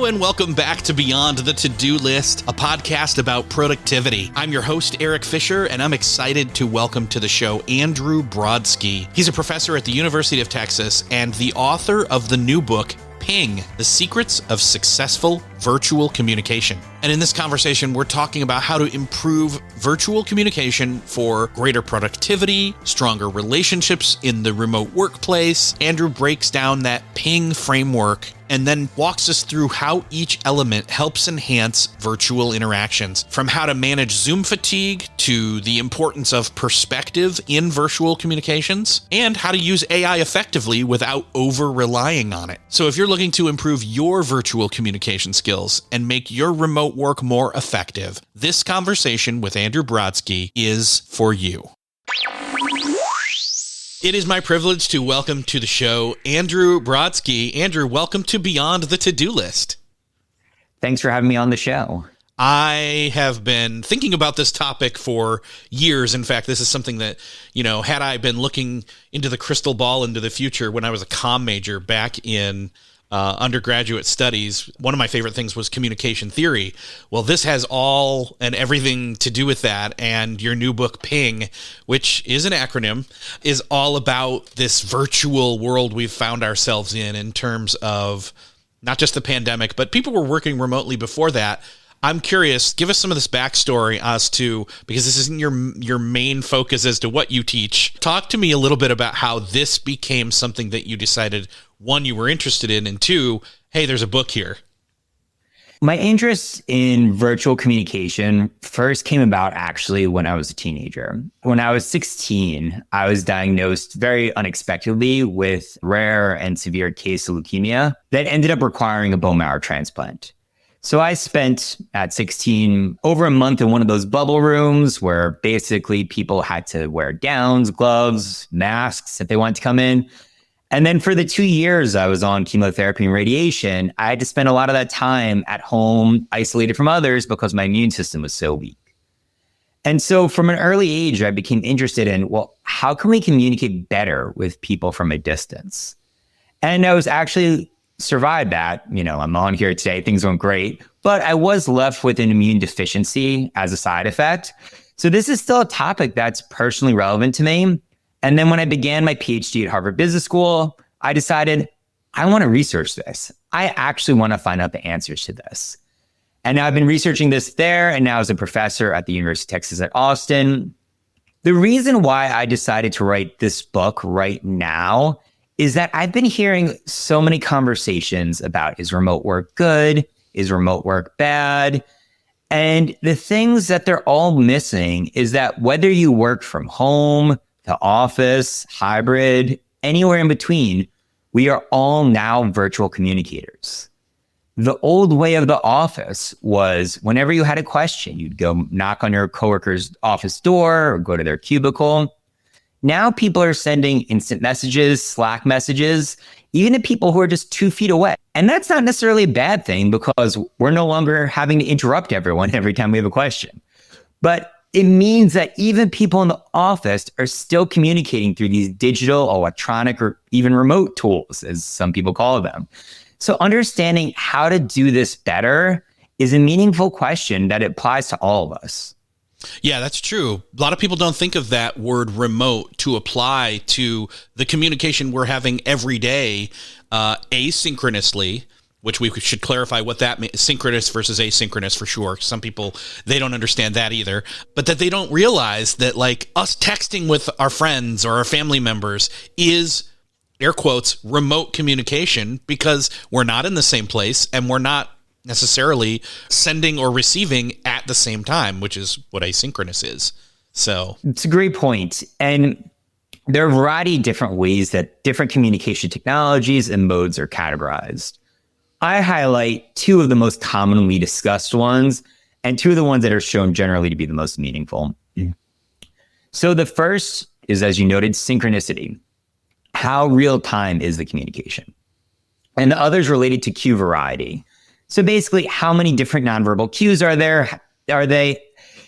Hello and welcome back to Beyond the To-Do List, a podcast about productivity. I'm your host, Eric Fisher, and I'm excited to welcome to the show Andrew Brodsky. He's a professor at the University of Texas and the author of the new book, Ping, The Secrets of Successful Virtual Communication. And in this conversation, we're talking about how to improve virtual communication for greater productivity, stronger relationships in the remote workplace. Andrew breaks down that Ping framework and then walks us through how each element helps enhance virtual interactions, from how to manage Zoom fatigue to the importance of perspective in virtual communications, and how to use AI effectively without over-relying on it. So if you're looking to improve your virtual communication skills and make your remote work more effective, this conversation with Andrew Brodsky is for you. It is my privilege to welcome to the show Andrew Brodsky. Andrew, welcome to Beyond the To-Do List. Thanks for having me on the show. I have been thinking about this topic for years. In fact, this is something that, had I been looking into the crystal ball into the future when I was a comm major back in undergraduate studies, one of my favorite things was communication theory. Well, this has all and everything to do with that. And your new book, Ping, which is an acronym, is all about this virtual world we've found ourselves in terms of not just the pandemic, but people were working remotely before that. I'm curious, give us some of this backstory as to, because this isn't your main focus as to what you teach. Talk to me a little bit about how this became something that you decided, one, you were interested in, and two, hey, there's a book here. My interest in virtual communication first came about actually when I was a teenager. When I was 16, I was diagnosed very unexpectedly with rare and severe case of leukemia that ended up requiring a bone marrow transplant. So I spent at 16 over a month in one of those bubble rooms where basically people had to wear gowns, gloves, masks if they wanted to come in. And then for the 2 years I was on chemotherapy and radiation, I had to spend a lot of that time at home, isolated from others because my immune system was so weak. And so from an early age, I became interested in, well, how can we communicate better with people from a distance? And I was actually survived that. I'm on here today, things went great, but I was left with an immune deficiency as a side effect. So this is still a topic that's personally relevant to me. And then when I began my PhD at Harvard Business School, I decided I want to research this. I actually want to find out the answers to this. And now I've been researching this there, and now as a professor at the University of Texas at Austin. The reason why I decided to write this book right now is that I've been hearing so many conversations about, is remote work good? Is remote work bad? And the things that they're all missing is that whether you work from home, the office, hybrid, anywhere in between, we are all now virtual communicators. The old way of the office was whenever you had a question, you'd go knock on your coworker's office door or go to their cubicle. Now people are sending instant messages, Slack messages, even to people who are just 2 feet away. And that's not necessarily a bad thing because we're no longer having to interrupt everyone every time we have a question. But it means that even people in the office are still communicating through these digital, electronic, or even remote tools, as some people call them. So understanding how to do this better is a meaningful question that applies to all of us. Yeah, that's true. A lot of people don't think of that word remote to apply to the communication we're having every day asynchronously, which we should clarify what that means, synchronous versus asynchronous for sure. Some people, they don't understand that either, but that they don't realize that like us texting with our friends or our family members is, air quotes, remote communication because we're not in the same place and we're not necessarily sending or receiving at the same time, which is what asynchronous is. So it's a great point. And there are a variety of different ways that different communication technologies and modes are categorized. I highlight two of the most commonly discussed ones and two of the ones that are shown generally to be the most meaningful. So the first is, as you noted, synchronicity. How real time is the communication? And the other is related to cue variety. So basically, how many different nonverbal cues are there?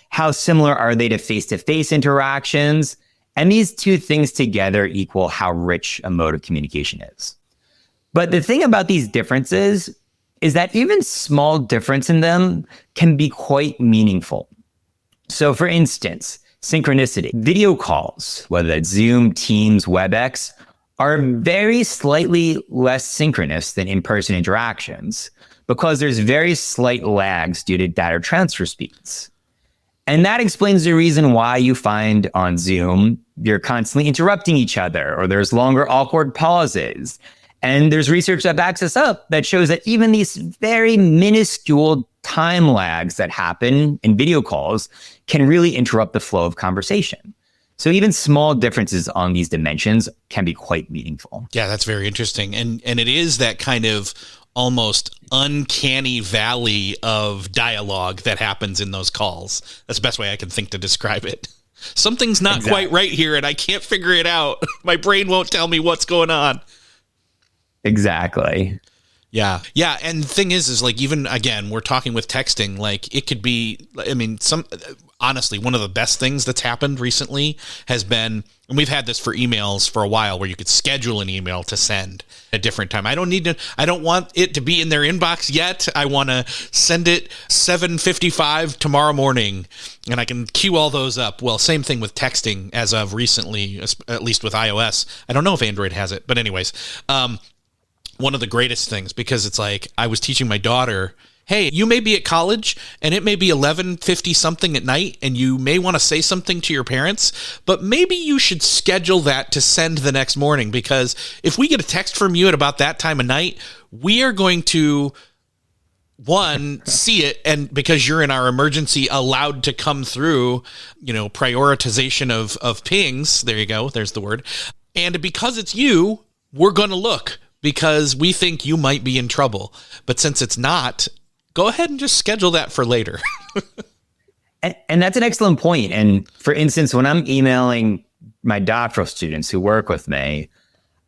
How similar are they to face-to-face interactions? And these two things together equal how rich a mode of communication is. But the thing about these differences is that even small difference in them can be quite meaningful. So for instance, synchronicity. Video calls, whether it's Zoom, Teams, WebEx, are very slightly less synchronous than in-person interactions because there's very slight lags due to data transfer speeds. And that explains the reason why you find on Zoom, you're constantly interrupting each other, or there's longer awkward pauses. And there's research that backs us up that shows that even these very minuscule time lags that happen in video calls can really interrupt the flow of conversation. So even small differences on these dimensions can be quite meaningful. Yeah, that's very interesting. And it is that kind of almost uncanny valley of dialogue that happens in those calls. That's the best way I can think to describe it. Something's not quite right here and I can't figure it out. My brain won't tell me what's going on. Exactly. Yeah. Yeah. And the thing is like, even again, we're talking with texting, like it could be, I mean, honestly, one of the best things that's happened recently has been, and we've had this for emails for a while, where you could schedule an email to send at a different time. I don't want it to be in their inbox yet. I want to send it 7:55 tomorrow morning, and I can queue all those up. Well, same thing with texting as of recently, at least with iOS. I don't know if Android has it, but anyways, one of the greatest things, because it's like, I was teaching my daughter, hey, you may be at college and it may be 11:50 something at night and you may want to say something to your parents, but maybe you should schedule that to send the next morning, because if we get a text from you at about that time of night, we are going to, one, see it, and because you're in our emergency allowed to come through, prioritization of pings, there you go, there's the word, and because it's you, we're going to look, because we think you might be in trouble. But since it's not, go ahead and just schedule that for later. and that's an excellent point. And for instance, when I'm emailing my doctoral students who work with me,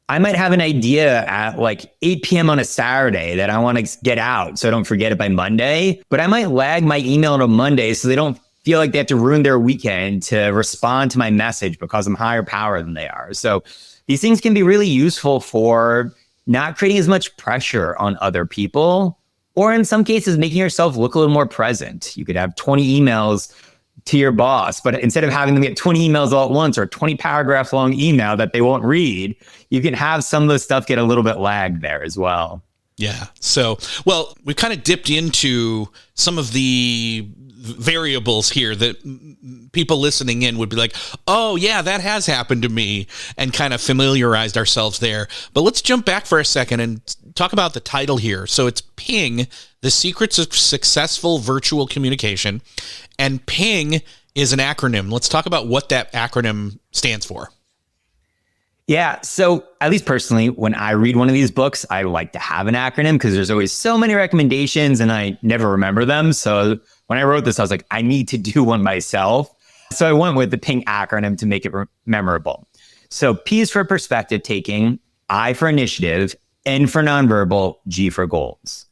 I might have an idea at like 8 p.m. on a Saturday that I want to get out so I don't forget it by Monday. But I might lag my email to Monday so they don't feel like they have to ruin their weekend to respond to my message because I'm higher power than they are. So these things can be really useful for not creating as much pressure on other people, or in some cases, making yourself look a little more present. You could have 20 emails to your boss, but instead of having them get 20 emails all at once or a 20 paragraph long email that they won't read, you can have some of the stuff get a little bit lagged there as well. Yeah. So, well, we kind of dipped into some of the variables here that people listening in would be like, oh yeah, that has happened to me, and kind of familiarized ourselves there. But let's jump back for a second and talk about the title here. So it's Ping, The Secrets of Successful Virtual Communication. And Ping is an acronym. Let's talk about what that acronym stands for. Yeah. So at least personally, when I read one of these books, I like to have an acronym because there's always so many recommendations and I never remember them. So when I wrote this, I was like, I need to do one myself. So I went with the PING acronym to make it memorable. So P is for perspective taking, I for initiative, N for nonverbal, G for goals.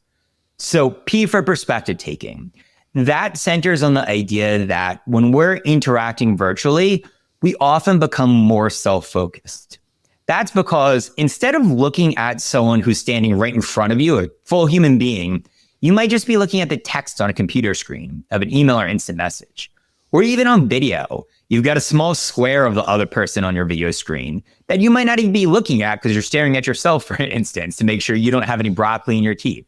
So P for perspective taking. That centers on the idea that when we're interacting virtually, we often become more self-focused. That's because instead of looking at someone who's standing right in front of you, a full human being, you might just be looking at the text on a computer screen of an email or instant message. Or even on video, you've got a small square of the other person on your video screen that you might not even be looking at because you're staring at yourself, for instance, to make sure you don't have any broccoli in your teeth.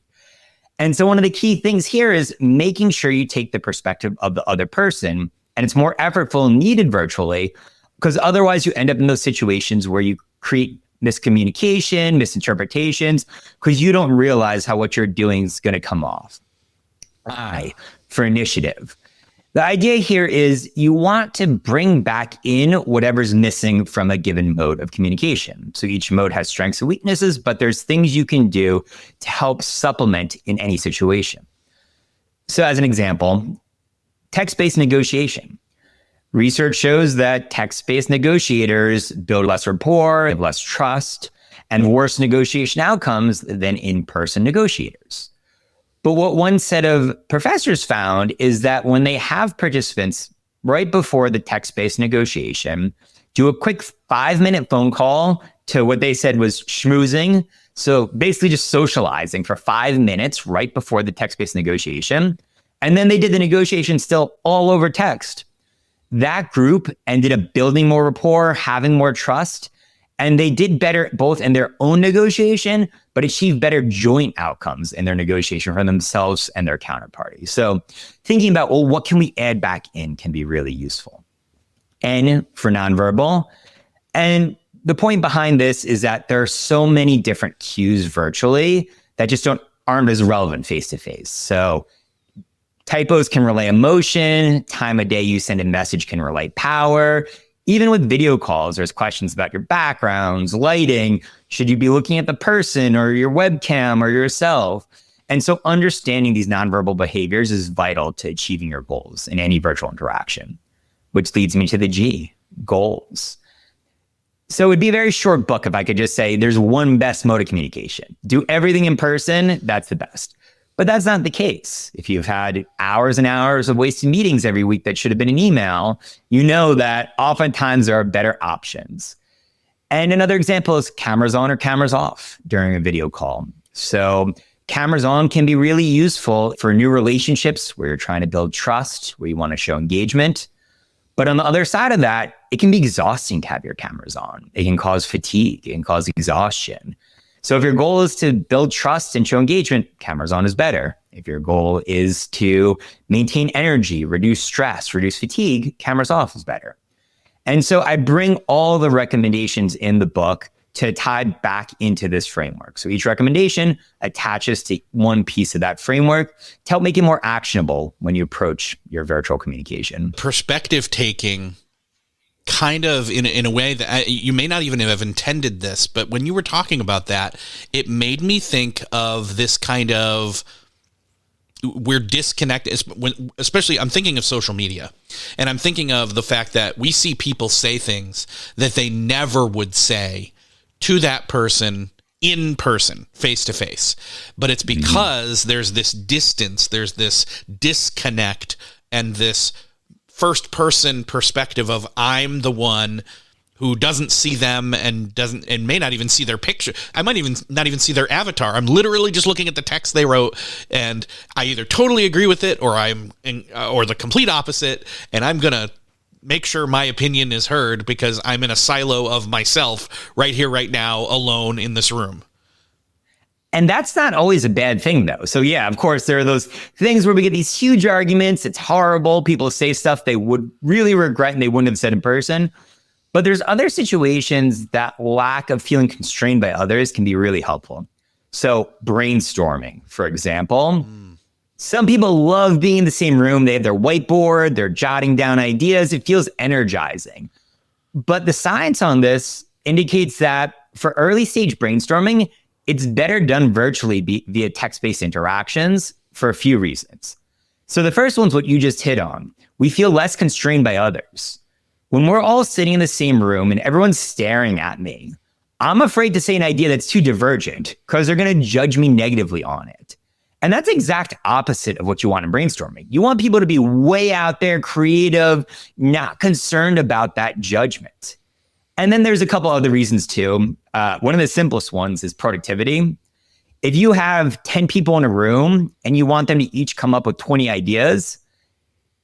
And so one of the key things here is making sure you take the perspective of the other person. And it's more effortful and needed virtually, because otherwise you end up in those situations where you create miscommunication, misinterpretations, because you don't realize how what you're doing is going to come off. I for initiative. The idea here is you want to bring back in whatever's missing from a given mode of communication. So each mode has strengths and weaknesses, but there's things you can do to help supplement in any situation. So as an example, text-based negotiation. Research shows that text-based negotiators build less rapport, less trust, and worse negotiation outcomes than in-person negotiators. But what one set of professors found is that when they have participants right before the text-based negotiation, do a quick 5-minute phone call to what they said was schmoozing. So basically just socializing for 5 minutes right before the text-based negotiation. And then they did the negotiation still all over text. That group ended up building more rapport, having more trust, and they did better both in their own negotiation, but achieved better joint outcomes in their negotiation for themselves and their counterparty. So thinking about, well, what can we add back in can be really useful. N for nonverbal. And the point behind this is that there are so many different cues virtually that just aren't as relevant face-to-face. So typos can relay emotion, time of day you send a message can relay power. Even with video calls, there's questions about your backgrounds, lighting. Should you be looking at the person or your webcam or yourself? And so understanding these nonverbal behaviors is vital to achieving your goals in any virtual interaction, which leads me to the G, goals. So it'd be a very short book if I could just say there's one best mode of communication. Do everything in person, that's the best. But that's not the case. If you've had hours and hours of wasted meetings every week that should have been an email, you know that oftentimes there are better options. And another example is cameras on or cameras off during a video call. So cameras on can be really useful for new relationships where you're trying to build trust, where you want to show engagement. But on the other side of that, it can be exhausting to have your cameras on. It can cause fatigue, it can cause exhaustion. So if your goal is to build trust and show engagement, cameras on is better. If your goal is to maintain energy, reduce stress, reduce fatigue, cameras off is better. And so I bring all the recommendations in the book to tie back into this framework. So each recommendation attaches to one piece of that framework to help make it more actionable when you approach your virtual communication. Perspective taking, kind of in a way that you may not even have intended this, but when you were talking about that, it made me think of this kind of, we're disconnected, especially I'm thinking of social media, and I'm thinking of the fact that we see people say things that they never would say to that person in person, face to face. But it's because there's this distance, there's this disconnect, and this first person perspective of I'm the one who doesn't see them and may not even see their picture. I might even not even see their avatar. I'm literally just looking at the text they wrote, and I either totally agree with it or or the complete opposite, and I'm going to make sure my opinion is heard because I'm in a silo of myself right here, right now, alone in this room. And that's not always a bad thing, though. So yeah, of course, there are those things where we get these huge arguments. It's horrible. People say stuff they would really regret and they wouldn't have said in person. But there's other situations that lack of feeling constrained by others can be really helpful. So brainstorming, for example. Some people love being in the same room. They have their whiteboard, they're jotting down ideas. It feels energizing. But the science on this indicates that for early stage brainstorming, it's better done virtually via text-based interactions for a few reasons. So the first one's what you just hit on. We feel less constrained by others. When we're all sitting in the same room and everyone's staring at me, I'm afraid to say an idea that's too divergent because they're going to judge me negatively on it. And that's the exact opposite of what you want in brainstorming. You want people to be way out there, creative, not concerned about that judgment. And then there's a couple other reasons too. One of the simplest ones is productivity. If you have 10 people in a room and you want them to each come up with 20 ideas,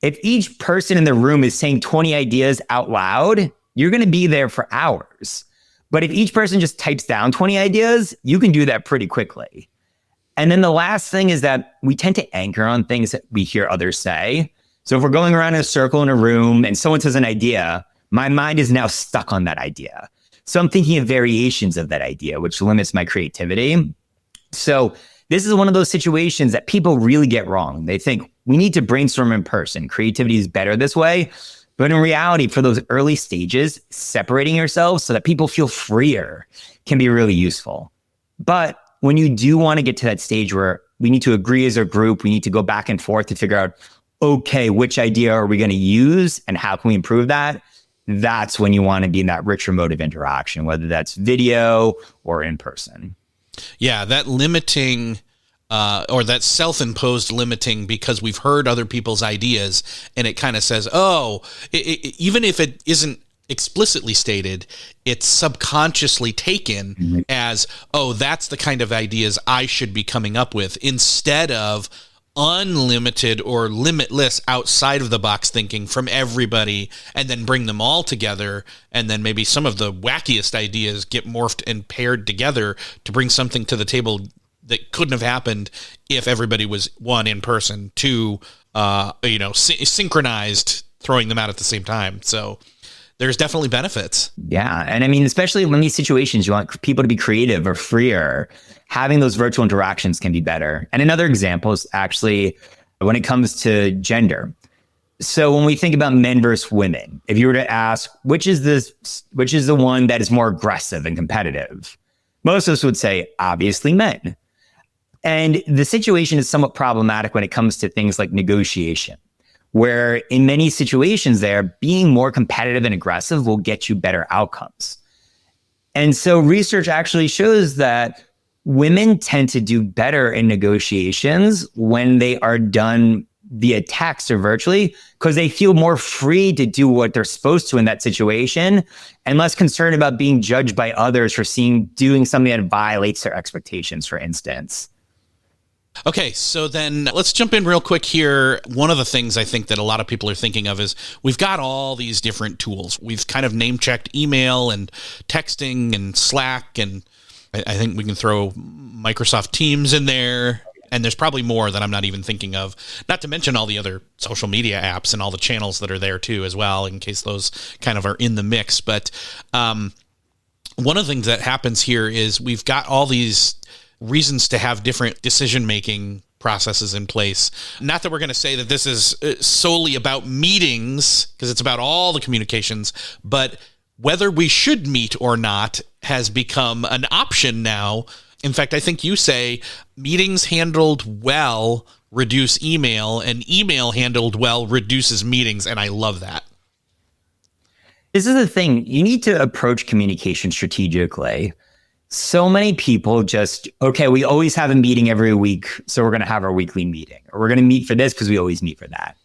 if each person in the room is saying 20 ideas out loud, you're going to be there for hours. But if each person just types down 20 ideas, you can do that pretty quickly. And then the last thing is that we tend to anchor on things that we hear others say. So if we're going around in a circle in a room and someone says an idea, my mind is now stuck on that idea. So I'm thinking of variations of that idea, which limits my creativity. So this is one of those situations that people really get wrong. They think we need to brainstorm in person. Creativity is better this way. But in reality, for those early stages, separating yourselves so that people feel freer can be really useful. But when you do want to get to that stage where we need to agree as a group, we need to go back and forth to figure out, okay, which idea are we going to use and how can we improve that? That's when you want to be in that richer mode of interaction, whether that's video or in person. Yeah, that limiting or that self-imposed limiting because we've heard other people's ideas and it kind of says, even if it isn't explicitly stated, it's subconsciously taken as, oh, that's the kind of ideas I should be coming up with, instead of unlimited or limitless outside of the box thinking from everybody, and then bring them all together. And then maybe some of the wackiest ideas get morphed and paired together to bring something to the table that couldn't have happened if everybody was, one, in person, two, synchronized, throwing them out at the same time. So there's definitely benefits. Yeah. And I mean, especially in these situations, you want people to be creative or freer. Having those virtual interactions can be better. And another example is actually when it comes to gender. So when we think about men versus women, if you were to ask, which is the one that is more aggressive and competitive? Most of us would say, obviously, men. And the situation is somewhat problematic when it comes to things like negotiation, where in many situations there, being more competitive and aggressive will get you better outcomes. And so research actually shows that women tend to do better in negotiations when they are done via text or virtually, because they feel more free to do what they're supposed to in that situation and less concerned about being judged by others for doing something that violates their expectations, for instance. Okay, so then let's jump in real quick here. One of the things I think that a lot of people are thinking of is we've got all these different tools. We've kind of name-checked email and texting and Slack, and I think we can throw Microsoft Teams in there, and there's probably more that I'm not even thinking of, not to mention all the other social media apps and all the channels that are there too as well, in case those kind of are in the mix. But one of the things that happens here is we've got all these reasons to have different decision-making processes in place. Not that we're going to say that this is solely about meetings, because it's about all the communications, but whether we should meet or not has become an option now. In fact, I think you say meetings handled well reduce email, and email handled well reduces meetings, and I love that. This is the thing. You need to approach communication strategically. So many people we always have a meeting every week, so we're going to have our weekly meeting. Or we're going to meet for this because we always meet for that.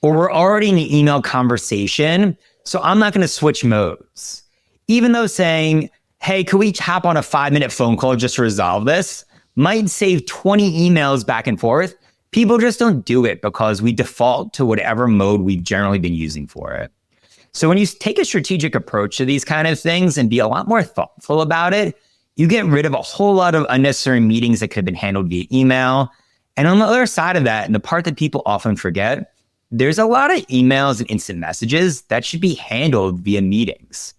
Or we're already in an email conversation, so I'm not going to switch modes. Even though saying, hey, could we hop on a 5-minute phone call just to resolve this, might save 20 emails back and forth, people just don't do it because we default to whatever mode we've generally been using for it. So when you take a strategic approach to these kind of things and be a lot more thoughtful about it, you get rid of a whole lot of unnecessary meetings that could have been handled via email. And on the other side of that, and the part that people often forget, there's a lot of emails and instant messages that should be handled via meetings.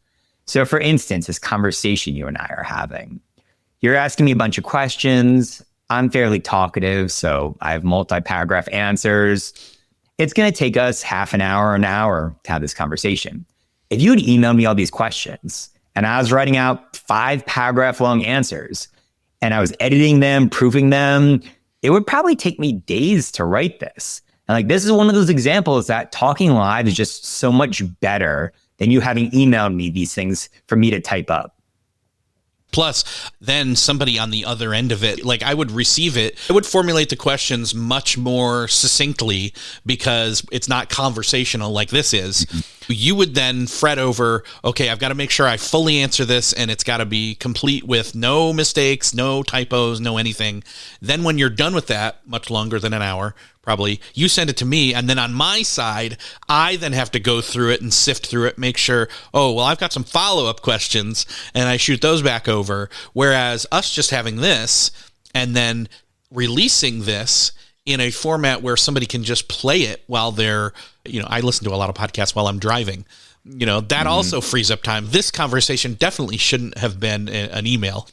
So for instance, this conversation you and I are having, you're asking me a bunch of questions. I'm fairly talkative, so I have multi-paragraph answers. It's going to take us half an hour to have this conversation. If you had emailed me all these questions, and I was writing out 5-paragraph long answers, and I was editing them, proofing them, it would probably take me days to write this. And this is one of those examples that talking live is just so much better than you having emailed me these things for me to type up. Plus, then somebody on the other end of it, I would receive it, I would formulate the questions much more succinctly because it's not conversational like this is. Mm-hmm. You would then fret over, okay, I've got to make sure I fully answer this and it's got to be complete with no mistakes, no typos, no anything. Then when you're done with that, much longer than an hour, probably, you send it to me, and then on my side, I then have to go through it and sift through it, make sure, I've got some follow-up questions, and I shoot those back over. Whereas us just having this and then releasing this in a format where somebody can just play it while they're, I listen to a lot of podcasts while I'm driving. That also frees up time. This conversation definitely shouldn't have been an email.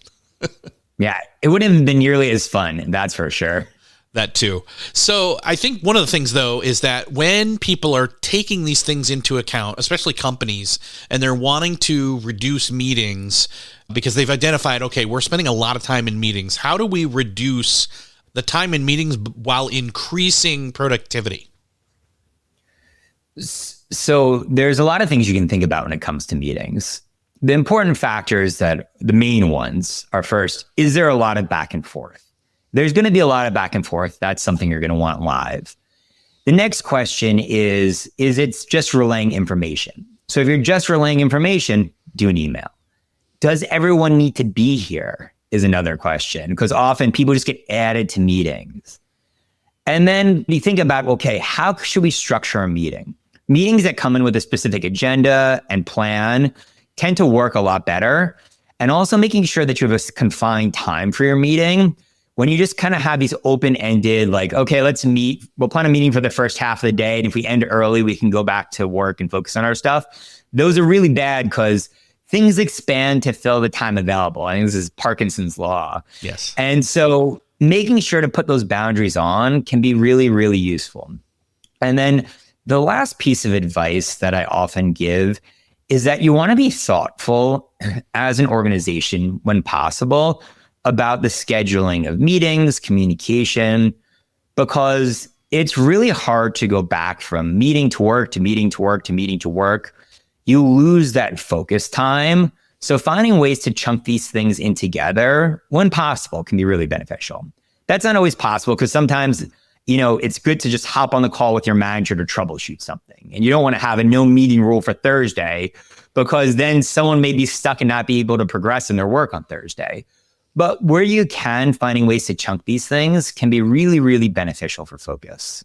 Yeah, it wouldn't have been nearly as fun, that's for sure. That too. So I think one of the things, though, is that when people are taking these things into account, especially companies, and they're wanting to reduce meetings because they've identified, okay, we're spending a lot of time in meetings. How do we reduce the time in meetings while increasing productivity? So there's a lot of things you can think about when it comes to meetings. The important factors that the main ones are, first, is there a lot of back and forth? There's going to be a lot of back and forth. That's something you're going to want live. The next question is it just relaying information? So if you're just relaying information, do an email. Does everyone need to be here is another question, because often people just get added to meetings. And then you think about, okay, how should we structure a meeting? Meetings that come in with a specific agenda and plan tend to work a lot better. And also making sure that you have a confined time for your meeting. When you just kind of have these open-ended, like, okay, let's meet, we'll plan a meeting for the first half of the day. And if we end early, we can go back to work and focus on our stuff. Those are really bad because things expand to fill the time available. I think this is Parkinson's law. Yes. And so making sure to put those boundaries on can be really, really useful. And then the last piece of advice that I often give is that you want to be thoughtful as an organization when possible about the scheduling of meetings, communication, because it's really hard to go back from meeting to work to meeting to work to meeting to work. You lose that focus time. So finding ways to chunk these things in together when possible can be really beneficial. That's not always possible because sometimes, it's good to just hop on the call with your manager to troubleshoot something. And you don't want to have a no meeting rule for Thursday because then someone may be stuck and not be able to progress in their work on Thursday. But where you can, finding ways to chunk these things can be really, really beneficial for focus.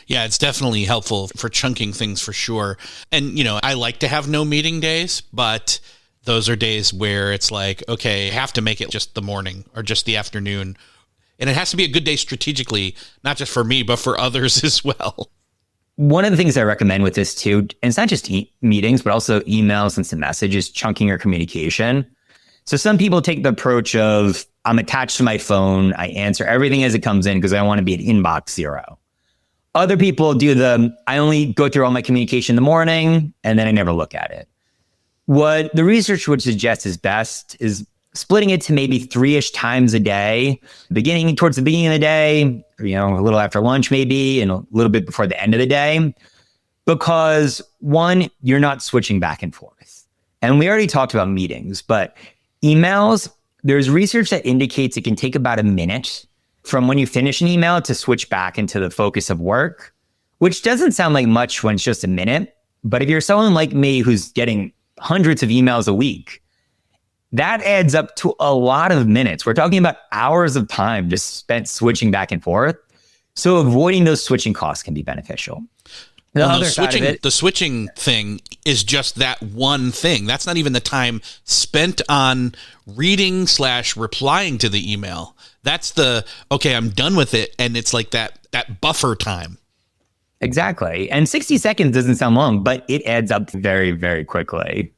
Yeah, it's definitely helpful for chunking things for sure. And, I like to have no meeting days, but those are days where it's like, okay, I have to make it just the morning or just the afternoon. And it has to be a good day strategically, not just for me, but for others as well. One of the things I recommend with this too, and it's not just meetings, but also emails and some messages, chunking your communication. So some people take the approach of, I'm attached to my phone, I answer everything as it comes in because I want to be at inbox 0. Other people do I only go through all my communication in the morning and then I never look at it. What the research would suggest is best is splitting it to maybe 3-ish times a day, towards the beginning of the day, a little after lunch maybe, and a little bit before the end of the day. Because one, you're not switching back and forth. And we already talked about meetings, but emails, there's research that indicates it can take about a minute from when you finish an email to switch back into the focus of work, which doesn't sound like much when it's just a minute. But if you're someone like me who's getting hundreds of emails a week, that adds up to a lot of minutes. We're talking about hours of time just spent switching back and forth. So avoiding those switching costs can be beneficial. The switching thing is just that one thing. That's not even the time spent on reading/replying to the email. That's okay, I'm done with it. And it's like that buffer time. Exactly. And 60 seconds doesn't sound long, but it adds up very, very quickly.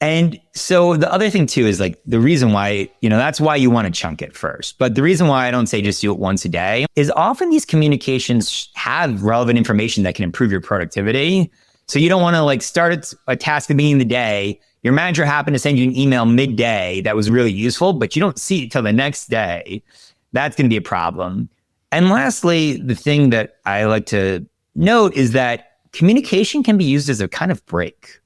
And so the other thing too is like the reason why, that's why you want to chunk it first. But the reason why I don't say just do it once a day is often these communications have relevant information that can improve your productivity. So you don't want to start a task at the beginning of the day. Your manager happened to send you an email midday that was really useful, but you don't see it till the next day. That's going to be a problem. And lastly, the thing that I like to note is that communication can be used as a kind of break.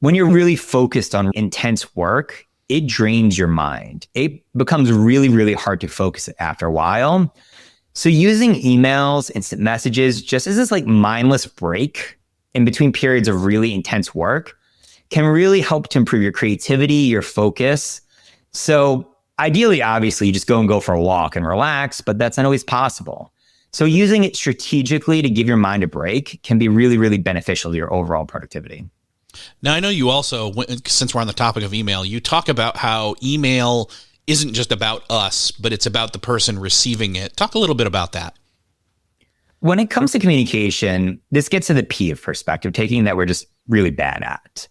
When you're really focused on intense work, it drains your mind. It becomes really, really hard to focus after a while. So using emails, instant messages, just as this mindless break in between periods of really intense work can really help to improve your creativity, your focus. So ideally, obviously, you just go for a walk and relax, but that's not always possible. So using it strategically to give your mind a break can be really, really beneficial to your overall productivity. Now, I know you also, since we're on the topic of email, you talk about how email isn't just about us, but it's about the person receiving it. Talk a little bit about that. When it comes to communication, this gets to the P of perspective taking that we're just really bad at.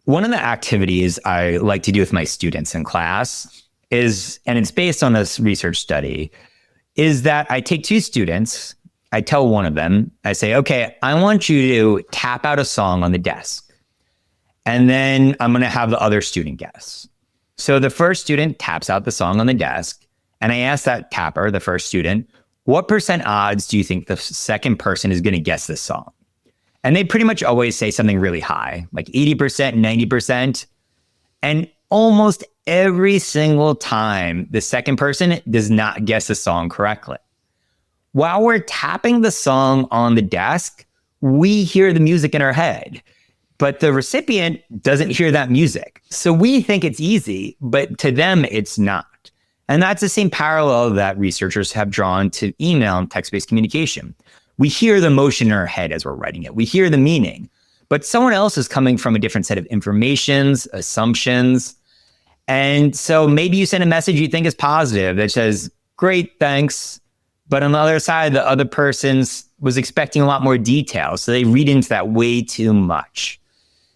One of the activities I like to do with my students in class is, and it's based on this research study, is that I take 2 students, I tell one of them, I say, okay, I want you to tap out a song on the desk. And then I'm going to have the other student guess. So the first student taps out the song on the desk. And I ask that tapper, the first student, what % odds do you think the second person is going to guess this song? And they pretty much always say something really high, like 80%, 90%. And almost every single time, the second person does not guess the song correctly. While we're tapping the song on the desk, we hear the music in our head, but the recipient doesn't hear that music. So we think it's easy, but to them, it's not. And that's the same parallel that researchers have drawn to email and text-based communication. We hear the emotion in our head as we're writing it. We hear the meaning, but someone else is coming from a different set of informations, assumptions. And so maybe you send a message you think is positive that says, great, thanks. But on the other side, the other person was expecting a lot more detail. So they read into that way too much.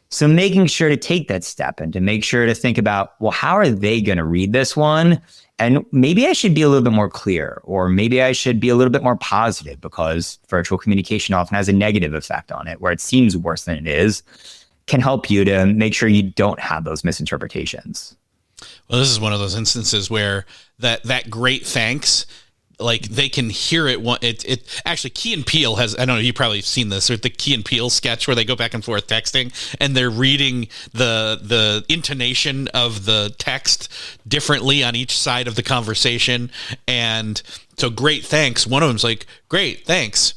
So making sure to take that step and to make sure to think about, well, how are they going to read this one? And maybe I should be a little bit more clear, or maybe I should be a little bit more positive, because virtual communication often has a negative effect on it, where it seems worse than it is, can help you to make sure you don't have those misinterpretations. Well, this is one of those instances where that great thanks, like they can hear it. It actually, Key and Peele has, I don't know, you probably have seen this, or the Key and Peele sketch where they go back and forth texting and they're reading the intonation of the text differently on each side of the conversation. And so great thanks. One of them's like, great, thanks.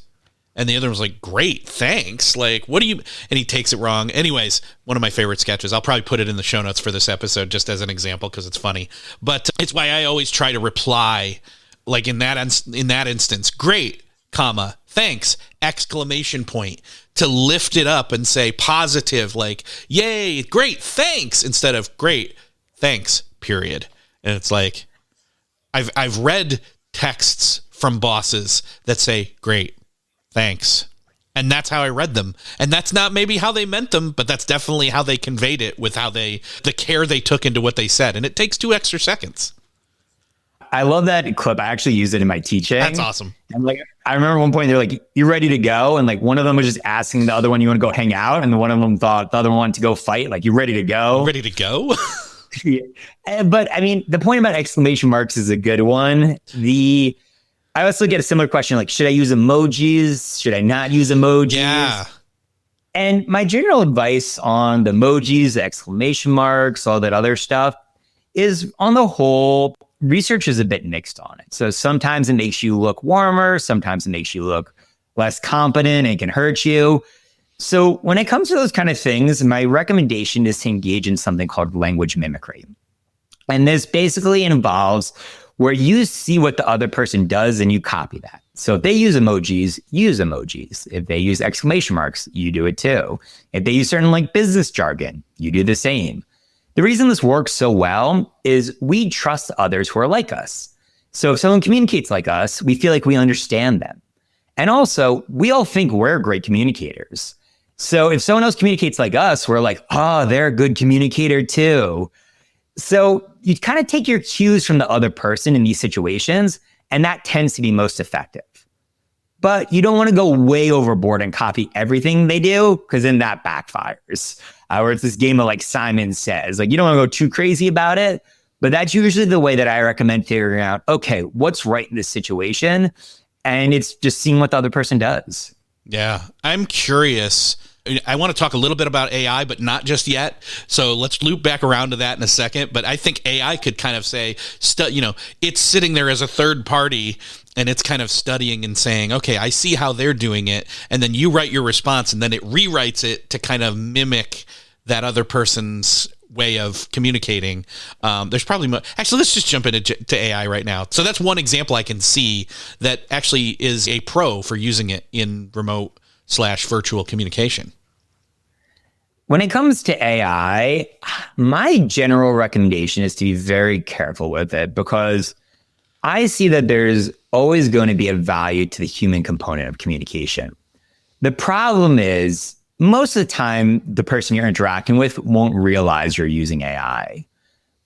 And the other was like, great, thanks. Like, what do you, and he takes it wrong. Anyways, one of my favorite sketches. I'll probably put it in the show notes for this episode just as an example because it's funny. But it's why I always try to reply, like in that instance, great, comma, thanks, exclamation point, to lift it up and say positive, like, yay, great, thanks, instead of great, thanks, period. And it's like, I've read texts from bosses that say, great, thanks. And that's how I read them. And that's not maybe how they meant them, but that's definitely how they conveyed it with how the care they took into what they said. And it takes 2 extra seconds. I love that clip. I actually use it in my teaching. That's awesome. And like, I remember one point they're like, you ready to go? And like one of them was just asking the other one, you want to go hang out? And one of them thought the other one wanted to go fight. Like, you ready to go? Ready to go? Yeah. But I mean, the point about exclamation marks is a good one. I also get a similar question, like, should I use emojis? Should I not use emojis? Yeah. And my general advice on the emojis, the exclamation marks, all that other stuff is, on the whole, research is a bit mixed on it. So sometimes it makes you look warmer. Sometimes it makes you look less competent and can hurt you. So when it comes to those kind of things, my recommendation is to engage in something called language mimicry. And this basically involves where you see what the other person does and you copy that. So if they use emojis, use emojis. If they use exclamation marks, you do it too. If they use certain like business jargon, you do the same. The reason this works so well is we trust others who are like us. So if someone communicates like us, we feel like we understand them. And also, we all think we're great communicators. So if someone else communicates like us, we're like, oh, they're a good communicator too. So you kind of take your cues from the other person in these situations, and that tends to be most effective. But you don't want to go way overboard and copy everything they do, because then that backfires. Or it's this game of like Simon Says, like, you don't want to go too crazy about it. But that's usually the way that I recommend figuring out, okay, what's right in this situation? And it's just seeing what the other person does. Yeah. I'm curious. I want to talk a little bit about AI, but not just yet. So let's loop back around to that in a second. But I think AI could kind of say, it's sitting there as a third party and it's kind of studying and saying, okay, I see how they're doing it. And then you write your response and then it rewrites it to kind of mimic that other person's way of communicating. There's probably actually, let's just jump into AI right now. So that's one example I can see that actually is a pro for using it in remote/virtual communication. When it comes to AI, my general recommendation is to be very careful with it, because I see that there's always going to be a value to the human component of communication. The problem is, most of the time, the person you're interacting with won't realize you're using AI.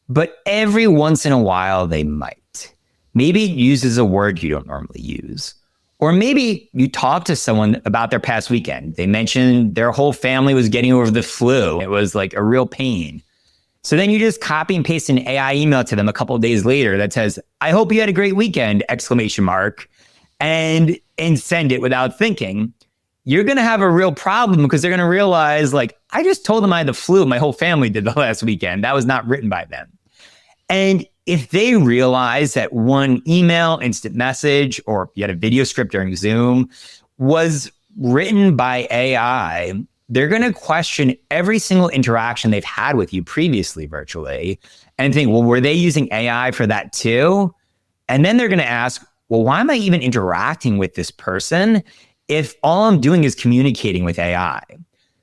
But every once in a while, they might. Maybe it uses a word you don't normally use. Or maybe you talk to someone about their past weekend. They mentioned their whole family was getting over the flu. It was like a real pain. So then you just copy and paste an AI email to them a couple of days later that says, I hope you had a great weekend, exclamation mark, and send it without thinking. You're going to have a real problem, because they're going to realize, like, I just told them I had the flu. My whole family did the last weekend. That was not written by them. And if they realize that one email, instant message, or you had a video script during Zoom was written by AI, they're going to question every single interaction they've had with you previously virtually and think, well, were they using AI for that too? And then they're going to ask, well, why am I even interacting with this person if all I'm doing is communicating with AI?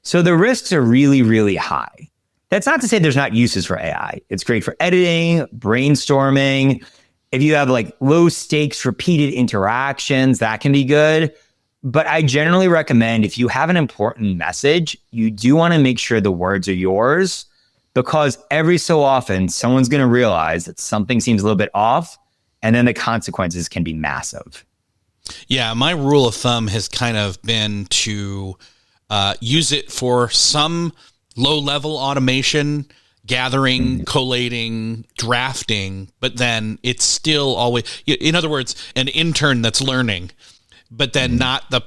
So the risks are really, really high. That's not to say there's not uses for AI. It's great for editing, brainstorming. If you have like low stakes, repeated interactions, that can be good. But I generally recommend if you have an important message, you do want to make sure the words are yours, because every so often someone's going to realize that something seems a little bit off, and then the consequences can be massive. Yeah, my rule of thumb has kind of been to use it for some low-level automation, gathering, collating, drafting, but then it's still always, in other words, an intern that's learning, but then not the,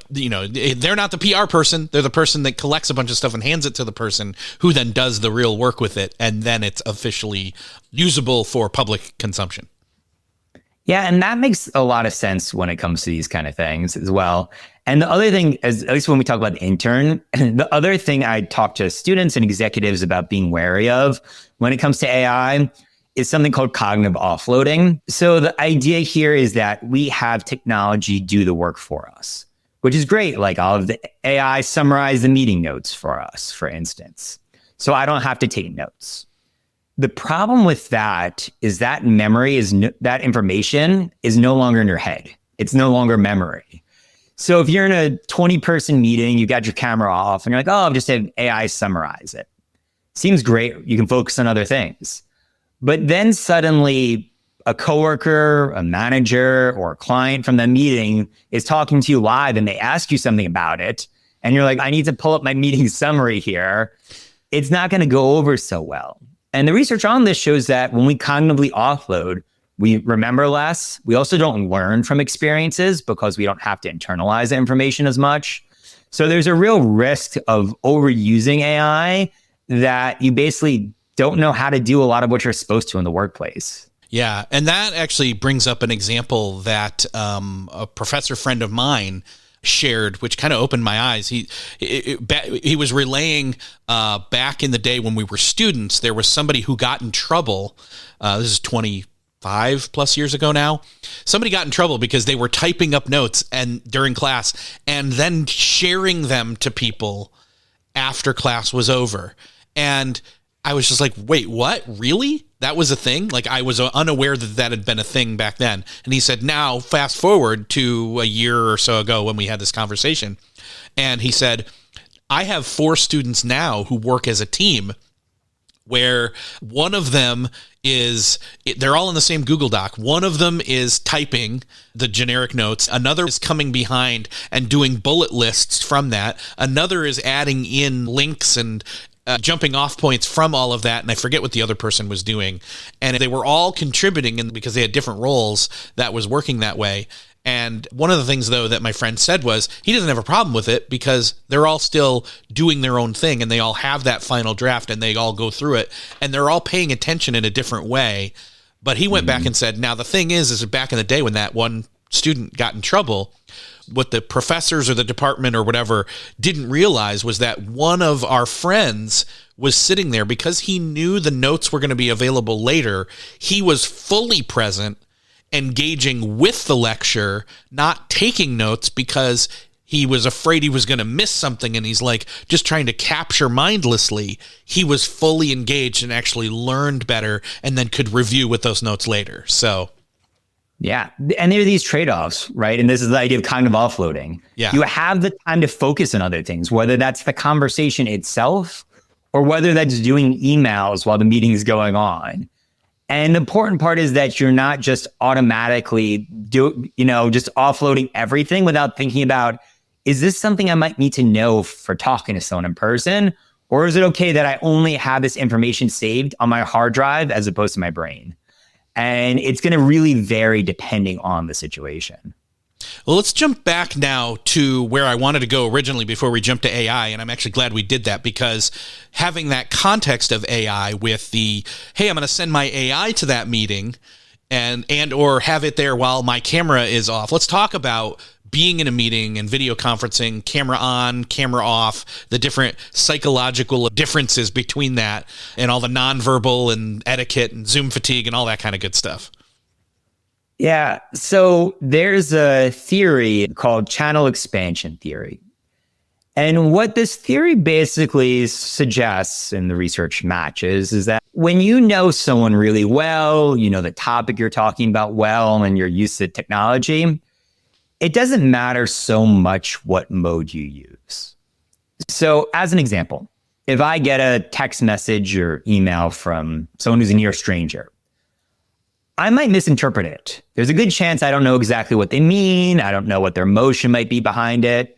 they're not the PR person. They're the person that collects a bunch of stuff and hands it to the person who then does the real work with it. And then it's officially usable for public consumption. Yeah, and that makes a lot of sense when it comes to these kind of things as well. And the other thing, at least when we talk about the intern, the other thing I talk to students and executives about being wary of when it comes to AI is something called cognitive offloading. So the idea here is that we have technology do the work for us, which is great. Like I'll have the AI summarize the meeting notes for us, for instance. So I don't have to take notes. The problem with that is that memory that information is no longer in your head. It's no longer memory. So if you're in a 20-person meeting, you got your camera off and you're like, oh, I'll just have AI summarize it. Seems great. You can focus on other things. But then suddenly a coworker, a manager, or a client from the meeting is talking to you live and they ask you something about it. And you're like, I need to pull up my meeting summary here. It's not going to go over so well. And the research on this shows that when we cognitively offload, we remember less. We also don't learn from experiences because we don't have to internalize the information as much. So there's a real risk of overusing AI that you basically don't know how to do a lot of what you're supposed to in the workplace. Yeah. And that actually brings up an example that a professor friend of mine shared, which kind of opened my eyes. He was relaying back in the day when we were students, there was somebody who got in trouble. This is 25 plus years ago now. Somebody got in trouble because they were typing up notes and during class and then sharing them to people after class was over. And I was just like, wait, what? Really? That was a thing? Like I was unaware that had been a thing back then. And he said, now fast forward to a year or so ago when we had this conversation. And he said, I have 4 students now who work as a team where one of them they're all in the same Google Doc. One of them is typing the generic notes. Another is coming behind and doing bullet lists from that. Another is adding in links and jumping off points from all of that. And I forget what the other person was doing. And they were all contributing, and because they had different roles, that was working that way. And one of the things, though, that my friend said was he doesn't have a problem with it because they're all still doing their own thing and they all have that final draft and they all go through it and they're all paying attention in a different way. But he went back and said, now the thing is back in the day when that one student got in trouble, what the professors or the department or whatever didn't realize was that one of our friends was sitting there because he knew the notes were going to be available later. He was fully present, engaging with the lecture, not taking notes because he was afraid he was going to miss something. And he's like just trying to capture mindlessly. He was fully engaged and actually learned better and then could review with those notes later. So yeah. And there are these trade-offs, right? And this is the idea of cognitive offloading. Yeah. You have the time to focus on other things, whether that's the conversation itself or whether that's doing emails while the meeting is going on. And the important part is that you're not just automatically just offloading everything without thinking about, is this something I might need to know for talking to someone in person? Or is it okay that I only have this information saved on my hard drive as opposed to my brain? And it's going to really vary depending on the situation. Well, let's jump back now to where I wanted to go originally before we jump to AI. And I'm actually glad we did that because having that context of AI with the, hey, I'm going to send my AI to that meeting and or have it there while my camera is off. Let's talk about being in a meeting and video conferencing, camera on, camera off, the different psychological differences between that and all the nonverbal and etiquette and Zoom fatigue and all that kind of good stuff? Yeah. So there's a theory called channel expansion theory. And what this theory basically suggests, and the research matches, is that when you know someone really well, you know the topic you're talking about well, and you're used to technology, it doesn't matter so much what mode you use. So as an example, if I get a text message or email from someone who's a near stranger, I might misinterpret it. There's a good chance I don't know exactly what they mean. I don't know what their emotion might be behind it.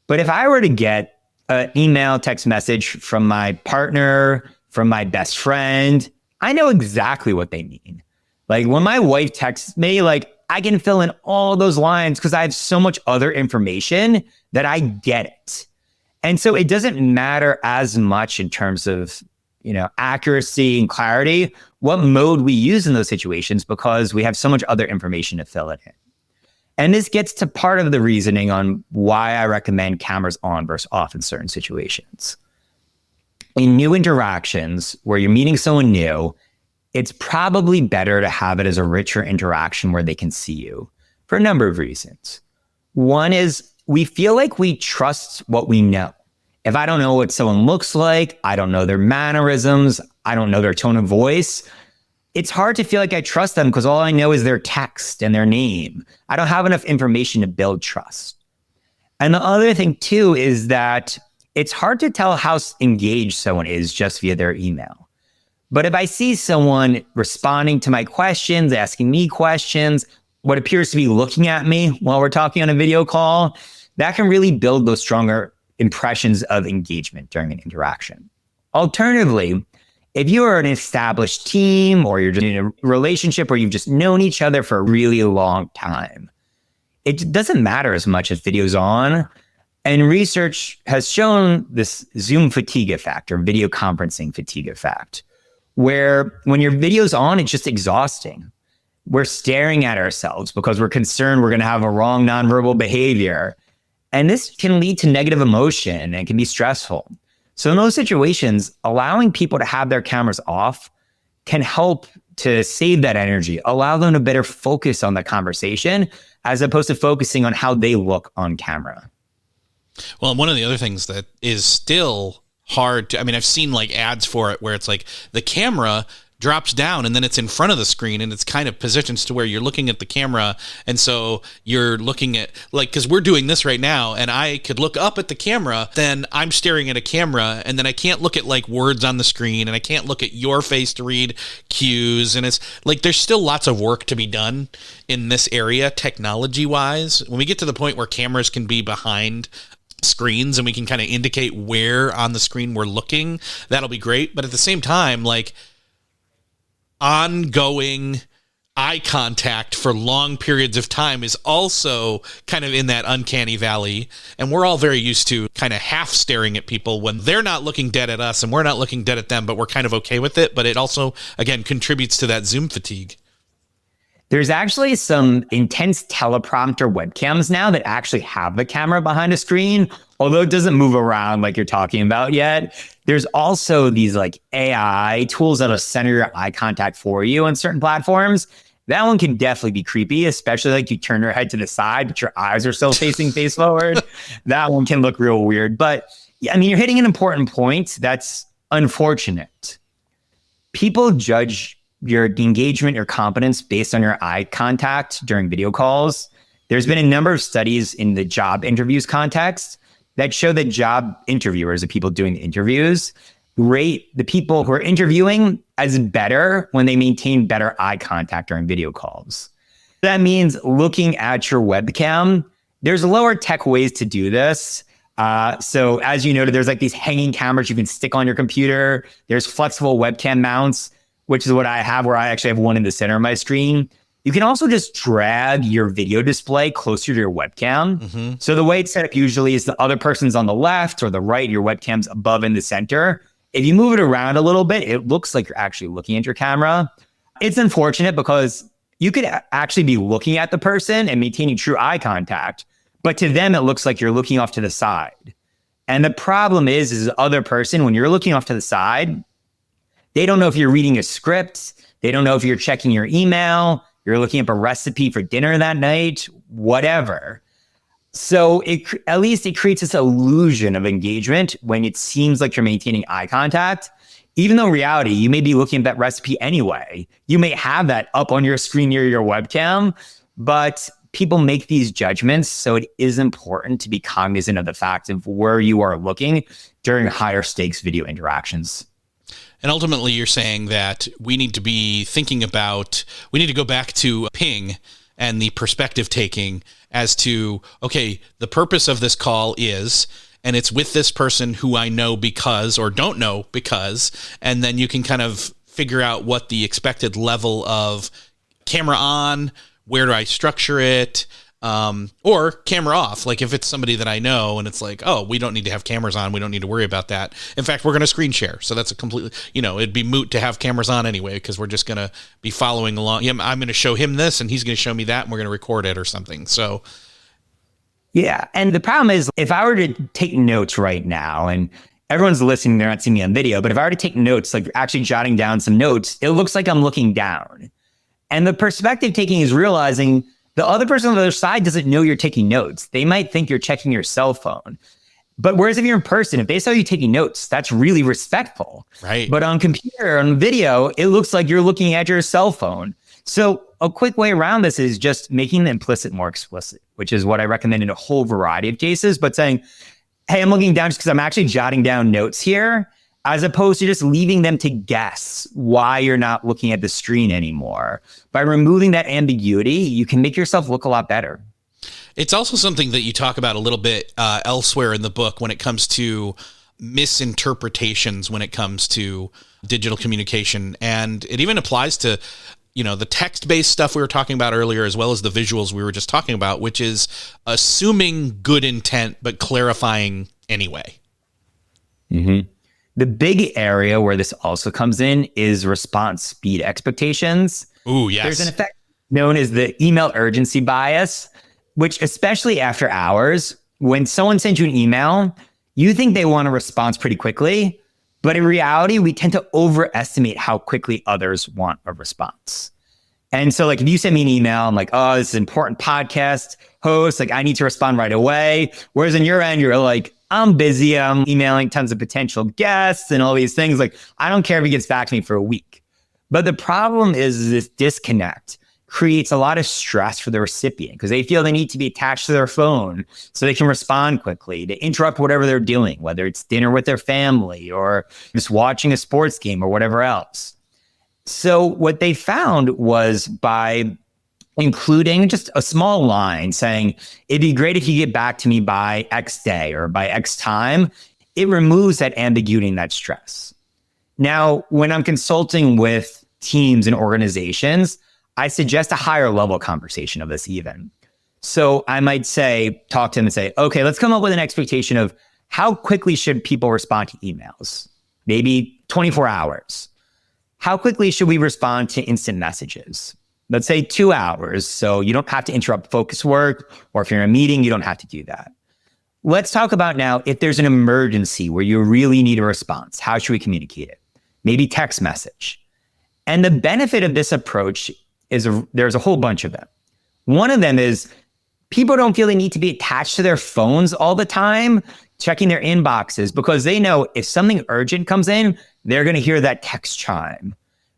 But if I were to get an email, text message from my partner, from my best friend, I know exactly what they mean. Like when my wife texts me, like I can fill in all those lines because I have so much other information that I get it. And so it doesn't matter as much in terms of, accuracy and clarity, what mode we use in those situations, because we have so much other information to fill it in. And this gets to part of the reasoning on why I recommend cameras on versus off in certain situations. In new interactions where you're meeting someone new, it's probably better to have it as a richer interaction where they can see you for a number of reasons. One is we feel like we trust what we know. If I don't know what someone looks like, I don't know their mannerisms, I don't know their tone of voice, it's hard to feel like I trust them because all I know is their text and their name. I don't have enough information to build trust. And the other thing too is that it's hard to tell how engaged someone is just via their email. But if I see someone responding to my questions, asking me questions, what appears to be looking at me while we're talking on a video call, that can really build those stronger impressions of engagement during an interaction. Alternatively, if you are an established team or you're just in a relationship where you've just known each other for a really long time, it doesn't matter as much if video's on. And research has shown this Zoom fatigue effect or video conferencing fatigue effect, where when your video's on, it's just exhausting. We're staring at ourselves because we're concerned we're going to have a wrong nonverbal behavior. And this can lead to negative emotion and can be stressful. So in those situations, allowing people to have their cameras off can help to save that energy, allow them to better focus on the conversation as opposed to focusing on how they look on camera. Well, and one of the other things that is still hard to, I've seen like ads for it where it's like the camera drops down and then it's in front of the screen and it's kind of positions to where you're looking at the camera. And so you're looking at like, cause we're doing this right now and I could look up at the camera, then I'm staring at a camera and then I can't look at like words on the screen and I can't look at your face to read cues. And it's like, there's still lots of work to be done in this area, technology wise. When we get to the point where cameras can be behind screens and we can kind of indicate where on the screen we're looking, that'll be great. But at the same time, like, ongoing eye contact for long periods of time is also kind of in that uncanny valley. And we're all very used to kind of half staring at people when they're not looking dead at us and we're not looking dead at them, but we're kind of okay with it. But it also, again, contributes to that Zoom fatigue. There's actually some intense teleprompter webcams now that actually have the camera behind a screen, although it doesn't move around like you're talking about yet. There's also these like AI tools that'll center your eye contact for you on certain platforms. That one can definitely be creepy, especially like you turn your head to the side, but your eyes are still facing face forward. That one can look real weird. But you're hitting an important point that's unfortunate. People judge your engagement, your competence based on your eye contact during video calls. There's been a number of studies in the job interviews context that show that job interviewers, the people doing the interviews, rate the people who are interviewing as better when they maintain better eye contact during video calls. That means looking at your webcam. There's lower tech ways to do this. So as you noted, there's like these hanging cameras you can stick on your computer. There's flexible webcam mounts, which is what I have, where I actually have one in the center of my screen. You can also just drag your video display closer to your webcam. Mm-hmm. So the way it's set up usually is the other person's on the left or the right, your webcam's above in the center. If you move it around a little bit, it looks like you're actually looking at your camera. It's unfortunate because you could actually be looking at the person and maintaining true eye contact, But to them, it looks like you're looking off to the side. And the problem is the other person, when you're looking off to the side, they don't know if you're reading a script. They don't know if you're checking your email, you're looking up a recipe for dinner that night, whatever. So at least it creates this illusion of engagement when it seems like you're maintaining eye contact, even though in reality, you may be looking at that recipe anyway. You may have that up on your screen near your webcam, but people make these judgments. So it is important to be cognizant of the fact of where you are looking during higher stakes video interactions. And ultimately, you're saying that we need to be thinking about, we need to go back to ping and the perspective taking as to, okay, the purpose of this call is, and it's with this person who I know because, or don't know because, and then you can kind of figure out what the expected level of camera on, where do I structure it, or camera off. Like if it's somebody that I know and it's like, oh, we don't need to have cameras on. We don't need to worry about that. In fact, we're going to screen share. So that's a completely, it'd be moot to have cameras on anyway, because we're just going to be following along. I'm going to show him this and he's going to show me that and we're going to record it or something. So. Yeah. And the problem is if I were to take notes right now, and everyone's listening, they're not seeing me on video, but if I were to take notes, like actually jotting down some notes, it looks like I'm looking down. And the perspective taking is realizing the other person on the other side doesn't know you're taking notes. They might think you're checking your cell phone. But whereas if you're in person, if they saw you taking notes, that's really respectful. Right. But on computer, on video, it looks like you're looking at your cell phone. So a quick way around this is just making the implicit more explicit, which is what I recommend in a whole variety of cases, but saying, hey, I'm looking down just because I'm actually jotting down notes here, as opposed to just leaving them to guess why you're not looking at the screen anymore. By removing that ambiguity, you can make yourself look a lot better. It's also something that you talk about a little bit elsewhere in the book when it comes to misinterpretations, when it comes to digital communication. And it even applies to, the text-based stuff we were talking about earlier, as well as the visuals we were just talking about, which is assuming good intent, but clarifying anyway. Mm-hmm. The big area where this also comes in is response speed expectations. Ooh, yes. There's an effect known as the email urgency bias, which especially after hours, when someone sends you an email, you think they want a response pretty quickly, but in reality, we tend to overestimate how quickly others want a response. And so like if you send me an email, I'm like, oh, this is an important podcast host, like I need to respond right away. Whereas on your end, you're like, I'm busy. I'm emailing tons of potential guests and all these things. Like, I don't care if he gets back to me for a week. But the problem is this disconnect creates a lot of stress for the recipient because they feel they need to be attached to their phone so they can respond quickly to interrupt whatever they're doing, whether it's dinner with their family or just watching a sports game or whatever else. So what they found was by including just a small line saying, it'd be great if you get back to me by X day or by X time, it removes that ambiguity and that stress. Now, when I'm consulting with teams and organizations, I suggest a higher level conversation of this even. So I might talk to them and say, okay, let's come up with an expectation of how quickly should people respond to emails? Maybe 24 hours. How quickly should we respond to instant messages? Let's say 2 hours, so you don't have to interrupt focus work, or if you're in a meeting, you don't have to do that. Let's talk about now, if there's an emergency where you really need a response, how should we communicate it? Maybe text message. And the benefit of this approach is there's a whole bunch of them. One of them is people don't feel they need to be attached to their phones all the time, checking their inboxes, because they know if something urgent comes in, they're going to hear that text chime.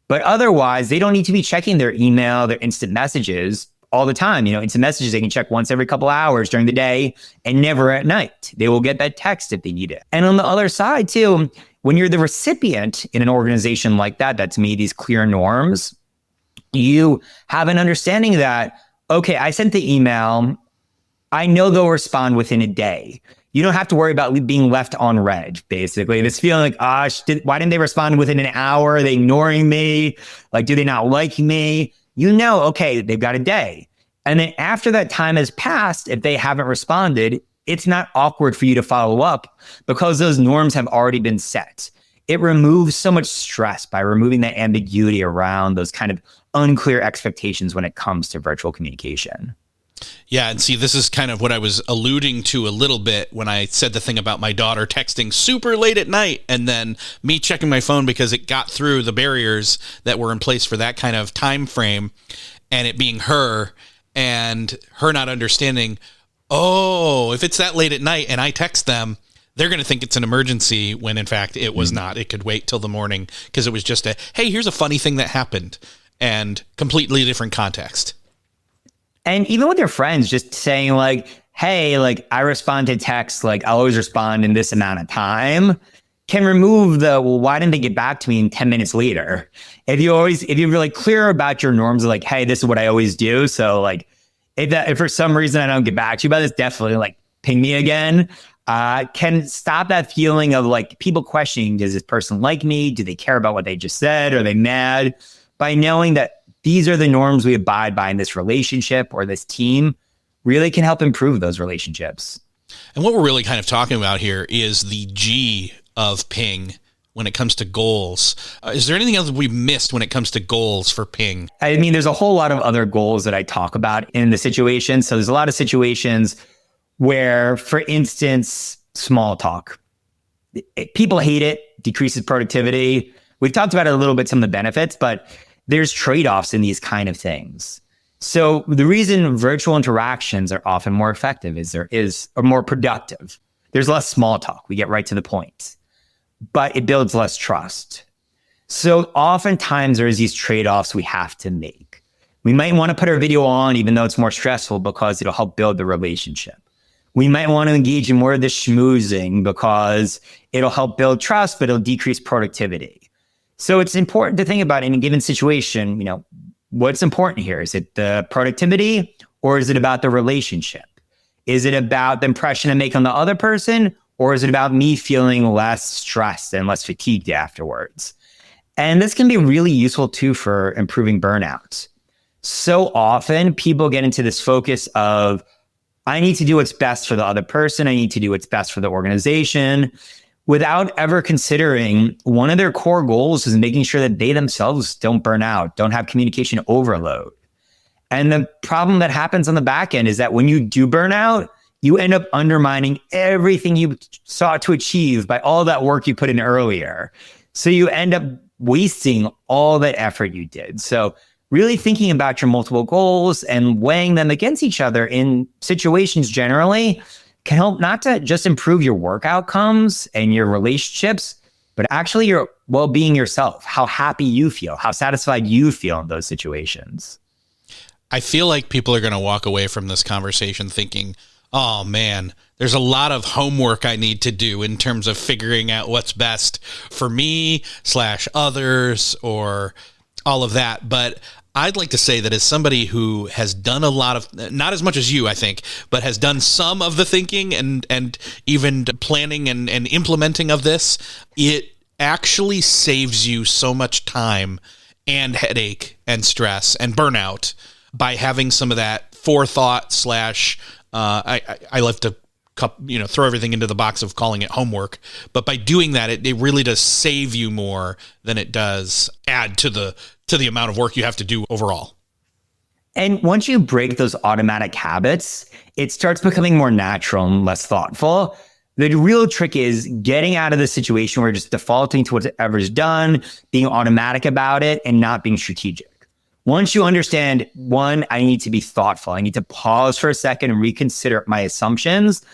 But otherwise, they don't need to be checking their email, their instant messages all the time. Instant messages they can check once every couple hours during the day and never at night. They will get that text if they need it. And on the other side, too, when you're the recipient in an organization like that, that's made these clear norms, you have an understanding that, okay, I sent the email. I know they'll respond within a day. You don't have to worry about being left on red, basically. This feeling like, why didn't they respond within an hour? Are they ignoring me? Like, do they not like me? Okay, they've got a day. And then after that time has passed, if they haven't responded, it's not awkward for you to follow up because those norms have already been set. It removes so much stress by removing that ambiguity around those kind of unclear expectations when it comes to virtual communication. Yeah, and see, this is kind of what I was alluding to a little bit when I said the thing about my daughter texting super late at night and then me checking my phone because it got through the barriers that were in place for that kind of time frame, and it being her and her not understanding, oh, if it's that late at night and I text them, they're going to think it's an emergency when in fact it was not. It could wait till the morning because it was just a, hey, here's a funny thing that happened, and completely different context. And even with your friends, just saying like, hey, like I respond to texts, like I always respond in this amount of time, can remove the, well, why didn't they get back to me in 10 minutes later? If you're really clear about your norms, like, hey, this is what I always do. So like, if for some reason I don't get back to you about this, definitely like ping me again. Can stop that feeling of like people questioning, does this person like me? Do they care about what they just said? Are they mad? By knowing that these are the norms we abide by in this relationship or this team, really can help improve those relationships. And what we're really kind of talking about here is the G of ping when it comes to goals. Is there anything else that we missed when it comes to goals for ping? I mean, there's a whole lot of other goals that I talk about in the situation. So there's a lot of situations where, for instance, small talk. People hate it, decreases productivity. We've talked about it a little bit, some of the benefits, but there's trade-offs in these kind of things. So the reason virtual interactions are often more effective or more productive. There's less small talk. We get right to the point, but it builds less trust. So oftentimes there's these trade-offs we have to make. We might want to put our video on, even though it's more stressful, because it'll help build the relationship. We might want to engage in more of the schmoozing because it'll help build trust, but it'll decrease productivity. So it's important to think about in a given situation, what's important here? Is it the productivity or is it about the relationship? Is it about the impression I make on the other person, or is it about me feeling less stressed and less fatigued afterwards? And this can be really useful too for improving burnout. So often people get into this focus of, I need to do what's best for the other person. I need to do what's best for the organization, without ever considering one of their core goals is making sure that they themselves don't burn out, don't have communication overload. And the problem that happens on the back end is that when you do burn out, you end up undermining everything you sought to achieve by all that work you put in earlier. So you end up wasting all that effort you did. So really thinking about your multiple goals and weighing them against each other in situations generally can help not to just improve your work outcomes and your relationships, but actually your well-being yourself, how happy you feel, how satisfied you feel in those situations. I feel like people are going to walk away from this conversation thinking, oh man, there's a lot of homework I need to do in terms of figuring out what's best for me / others or all of that. But I'd like to say that as somebody who has done a lot of, not as much as you, I think, but has done some of the thinking and even planning and implementing of this, it actually saves you so much time and headache and stress and burnout by having some of that forethought / I love to throw everything into the box of calling it homework. But by doing that, it really does save you more than it does add to the amount of work you have to do overall. And once you break those automatic habits, it starts becoming more natural and less thoughtful. The real trick is getting out of the situation where you're just defaulting to whatever's done, being automatic about it, and not being strategic. Once you understand, one, I need to be thoughtful. I need to pause for a second and reconsider my assumptions.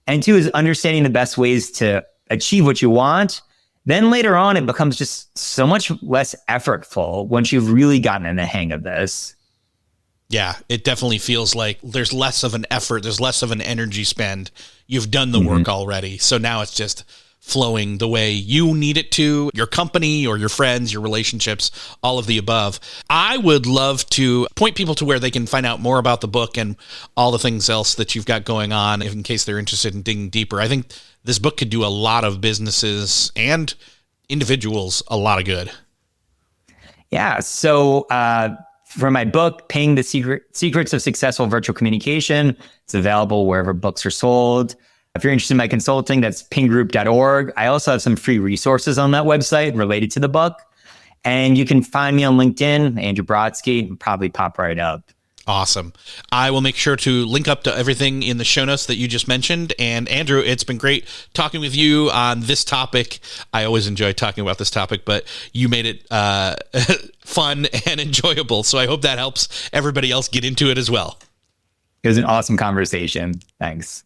And two is understanding the best ways to achieve what you want. Then later on, it becomes just so much less effortful once you've really gotten in the hang of this. Yeah, it definitely feels like there's less of an effort. There's less of an energy spend. You've done the work already. So now it's just flowing the way you need it to, your company or your friends, your relationships, all of the above. I would love to point people to where they can find out more about the book and all the things else that you've got going on in case they're interested in digging deeper. I think this book could do a lot of businesses and individuals a lot of good. Yeah. So for my book, Ping, the Secrets of Successful Virtual Communication, it's available wherever books are sold. If you're interested in my consulting, that's pinggroup.org. I also have some free resources on that website related to the book. And you can find me on LinkedIn, Andrew Brodsky, and probably pop right up. Awesome. I will make sure to link up to everything in the show notes that you just mentioned. And Andrew, it's been great talking with you on this topic. I always enjoy talking about this topic, but you made it fun and enjoyable. So I hope that helps everybody else get into it as well. It was an awesome conversation. Thanks.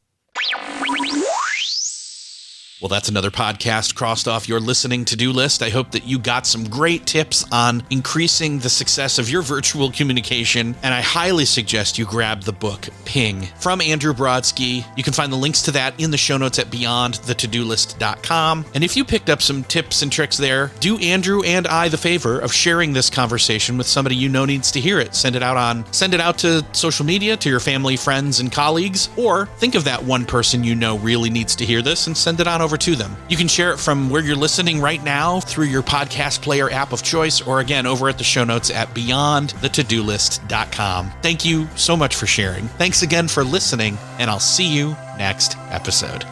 Well, that's another podcast crossed off your listening to-do list. I hope that you got some great tips on increasing the success of your virtual communication, and I highly suggest you grab the book Ping from Andrew Brodsky. You can find the links to that in the show notes at beyondthetodolist.com. And if you picked up some tips and tricks there, do Andrew and I the favor of sharing this conversation with somebody you know needs to hear it. Send it out to social media, to your family, friends, and colleagues, or think of that one person you know really needs to hear this and send it on over to them. You can share it from where you're listening right now through your podcast player app of choice, or again, over at the show notes at beyondthetodolist.com. Thank you so much for sharing. Thanks again for listening, and I'll see you next episode.